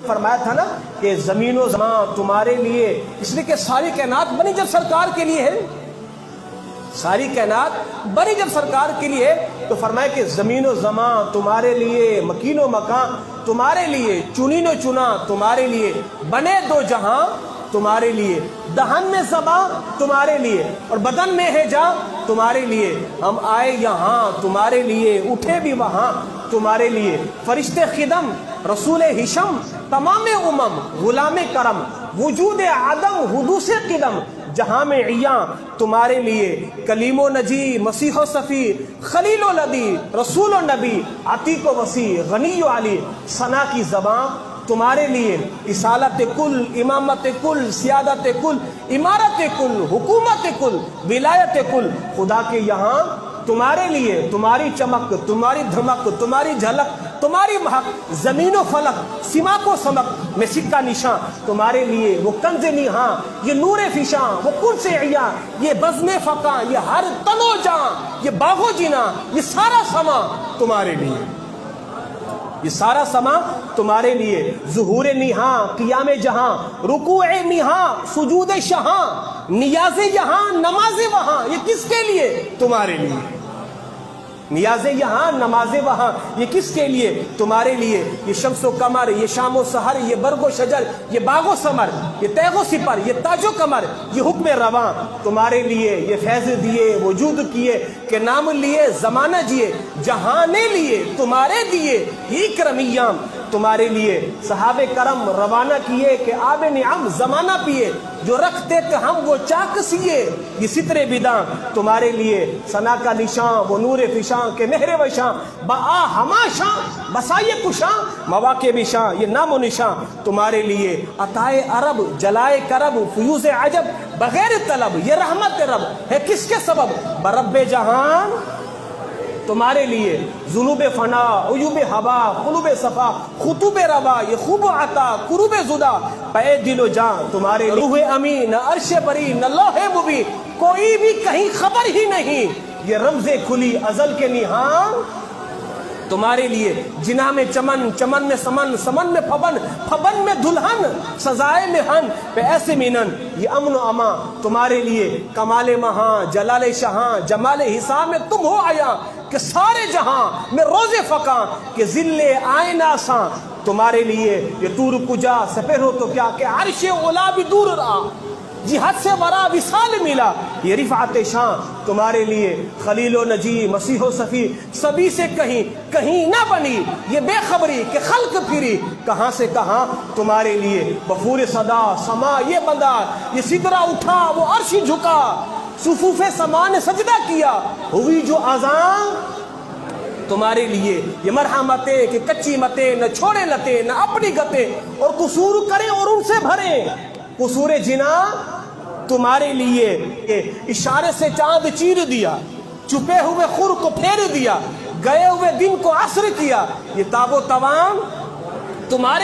فرمایا تھا نا کہ زمین و زمان تمہارے لیے، اس لیے کہ ساری کائنات بنی جب سرکار کے لیے ہے، ساری کائنات بنی جب سرکار کے لیے، تو فرمایا کہ زمین و زمان تمہارے لیے، مکین و مکان تمہارے لیے، چنین و چنا تمہارے لیے، بنے دو جہاں تمہارے لیے، دہن میں زباں تمہارے لیے اور بدن میں ہے جاں تمہارے لیے، ہم آئے یہاں تمہارے لیے، اٹھے بھی وہاں تمہارے لیے، فرشتے خدم رسول ہشم تمام امم غلام کرم وجود عدم حدوث قدم جہاں میں عیاں تمہارے لیے، کلیم و نجی مسیح و صفی خلیل و لدی رسول و نبی عتیق و وسیع غنی و علی، ثنا کی زباں تمہارے لیے، رسالت کل امامت کل سیادت کل امارت کل حکومت کل ولایت کل، خدا کے یہاں تمہارے لیے، تمہاری چمک تمہاری دھمک تمہاری جھلک تمہاری مہک، زمین و فلک سماک و سمک میں سکہ نشاں تمہارے لیے، وہ کنز نیہاں یہ نور فشاں، وہ کنس عیاں یہ بزم فقاں، یہ ہر تن و جاں یہ باغ و جنا، یہ سارا سما تمہارے لیے، یہ سارا سما تمہارے لیے، ظہور نیہاں قیام جہاں رکوع نیہاں سجود شہاں، نیاز یہاں نماز وہاں، یہ کس کے لیے؟ تمہارے لیے، نیاز یہاں نماز وہاں، یہ کس کے لیے؟ تمہارے لیے، یہ شمس و قمر یہ شام و سحر یہ برگ و شجر یہ باغ و ثمر یہ تیغ و سپر یہ تاج و کمر یہ حکم رواں تمہارے لیے، یہ فیض دیے وجود کیے کہ نام لیے زمانہ جیے، جہانے لیے تمہارے دیے یہ اکرم ایام تمہارے لیے، صحابہ کرم روانہ کیے کہ آب نعم زمانہ پیے، جو رکھتے کہ ہم وہ چاک سیے، یہ ستر بداں تمہارے لیے، ثنا کا نشاں وہ نور فشاں کہ مہر وشاں بآ ہما شاں بسائے کشاں مواقع بشاں یہ نام و نشاں تمہارے لیے، عطائے عرب جلائے کرب فیوز عجب بغیر طلب یہ رحمت رب ہے کس کے سبب؟ برب جہان تمہارے لیے، ذنوب فنا عیوب ہوا قلوب صفا خطوب روا یہ خوب عطا قروب زدا پے دل و جان تمہارے لیے، روح امین نہ عرش بری نہ لوح مبین کوئی بھی کہیں خبر ہی نہیں، یہ رمز کھلی ازل کے نہاں تمہارے لیے، جناح میں چمن چمن میں سمن سمن میں پھبن پھبن میں دلہن سزائے میں ہن پہ ایسے مینن یہ امن و امان تمہارے لیے، کمال مہاں جلال شہاں جمال حسام میں تم ہو آیا کہ سارے جہاں میں روز فقاں کہ ذل آئینہ ساں تمہارے لیے، یہ طور کجا سپر ہو تو کیا کہ عرش اولا بھی دور رہا جہاد سے ورا وصال ملا، یہ رفعت شان تمہارے لیے، خلیل و نجی مسیح و صفی سبھی سے کہیں نہ بنی یہ بے خبری کہ خلق پھری کہاں سے کہاں تمہارے لیے، بفور صدا سما یہ بندہ یہ سدرہ اٹھا وہ عرش جھکا صفوف سما نے سجدہ کیا ہوئی جو اذان تمہارے لیے، یہ مرحمتیں کہ کچی متیں نہ چھوڑے لتے نہ اپنی گتے اور قصور کریں اور ان سے بھرے، قصور جنا تمہارے لیے، اشارے سے چاند چیر دیا چھپے ہوئے خور کو پھیر دیا گئے ہوئے دن کو عصر کیا، یہ تاب و توان تمہارے